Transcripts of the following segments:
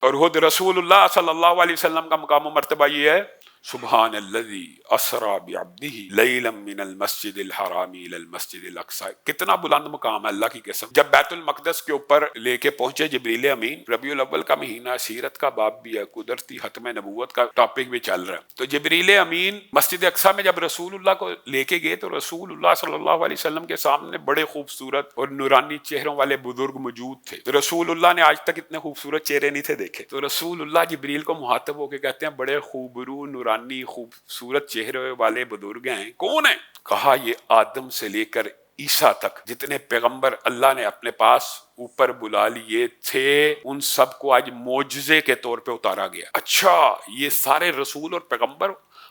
اور خود رسولullah सल्लल्लाहु अलैहि वसल्लम का मकाम व मर्तबा ये है, सुभान अल्लज़ी असरा बिअब्दिही लैलन मिनल मस्जिदिल हरामी इलल मस्जिदिल अक्सा। कितना बुलंद मकाम है, अल्लाह की कसम। जब बैतुल मक़दस के ऊपर लेके पहुंचे जिब्रील अमीन, रबीउल अव्वल का महीना, सीरत का बाब भी है, कुदरती खत्म नबूवत का टॉपिक भी चल रहा है। तो जिब्रील अमीन मस्जिद अक्सा में जब रसूलुल्लाह को लेके गए तो रसूलुल्लाह सल्लल्लाहु अलैहि वसल्लम के सामने बड़े खूबसूरत और नूरानी चेहरों वाले बुजुर्ग मौजूद थे। तो रसूलुल्लाह ने आज तक इतने खूबसूरत चेहरे नहीं थे देखे। तो रसूलुल्लाह जिब्रील को मुहातब होकर कहते हैं, बड़े खूबरू नूरानी खूबसूरत चेहरे वाले बुजुर्ग हैं, कौन है? कहा, ये आदम से लेकर ईसा तक जितने पैगंबर अल्लाह ने अपने पास ऊपर बुला लिए थे, उन सब को आज मोजज़े के तौर पे उतारा गया। अच्छा, ये सारे रसूल और पैगंबर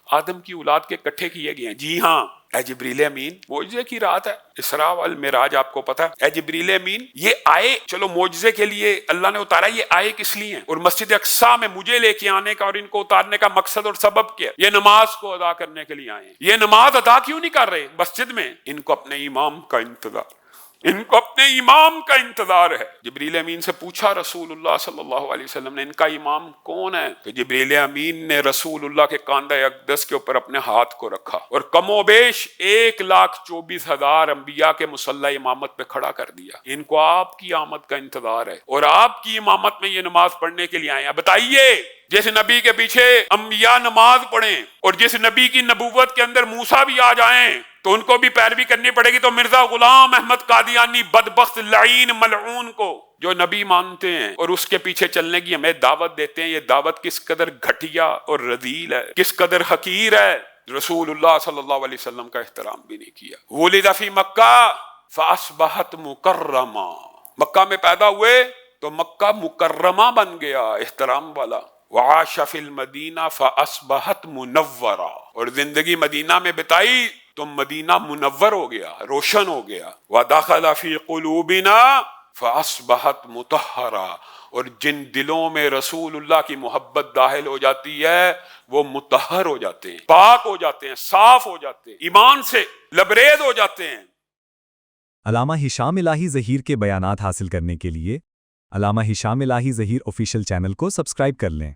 आदम की औलाद के इकट्ठे किए गए हैं? जी हाँ। ए जिब्रील अमीन, मोजज़े की रात है, इसरा वल मिराज आपको पता है। ए जिब्रील अमीन, ये आए, चलो मोजज़े के लिए अल्लाह ने उतारा, ये आए किस लिए? और मस्जिद अक्सा में मुझे लेके आने का और इनको उतारने का मकसद और सबब क्या? ये नमाज को अदा करने के लिए आए। ये नमाज अदा क्यों नहीं कर रहे मस्जिद में? इनको अपने इमाम का इंतजार, इनको अपने इमाम का इंतजार है। जिब्रील अमीन से पूछा रसूलुल्लाह सल्लल्लाहु अलैहि वसल्लम ने, इनका इमाम कौन है? तो जिब्रील अमीन ने रसूलुल्लाह के कांधे अक़दस के ऊपर अपने हाथ को रखा और कमोबेश 1,24,000 अंबिया के मुसल्ला इमामत पे खड़ा कर दिया। इनको आपकी आमद का इंतजार है और आपकी इमामत में ये नमाज पढ़ने के लिए आए हैं। बताइए, जिस नबी के पीछे अंबिया नमाज पढ़ें और जिस नबी की नबूवत के अंदर मूसा भी आ जाएं तो उनको भी पैरवी करनी पड़ेगी, तो मिर्जा गुलाम अहमद कादियानी बदबख्त लाइन मलऊन को जो नबी मानते हैं और उसके पीछे चलने की हमें दावत देते हैं, ये दावत किस कदर घटिया और रजील है, किस कदर हकीर है। रसूलुल्लाह सल्लल्लाहु अलैहि वसल्लम का एहतराम भी नहीं किया। वुलिदा फी मक्का फअस्बहत मुकर्रमा, मक्का में पैदा हुए तो मक्का मुकर्रमा बन गया, एहतराम वाला। वआशा फिल मदीना फअस्बहत मुनव्वरा, और जिंदगी मदीना में बिताई तो मदीना मुनव्वर हो गया, रोशन हो गया। वदखल फी कुलूबिना फअस्बहत मुतहहरा, और जिन दिलों में रसूलुल्लाह की मोहब्बत दाखिल हो जाती है वो मुतहहर हो जाते हैं, पाक हो जाते हैं, साफ हो जाते हैं, ईमान से लबरेज हो जाते हैं। अल्लामा हिशाम इलाही ज़हीर के बयानात हासिल करने के लिए अल्लामा हिशाम इलाही ज़हीर ऑफिशियल चैनल को सब्सक्राइब कर लें।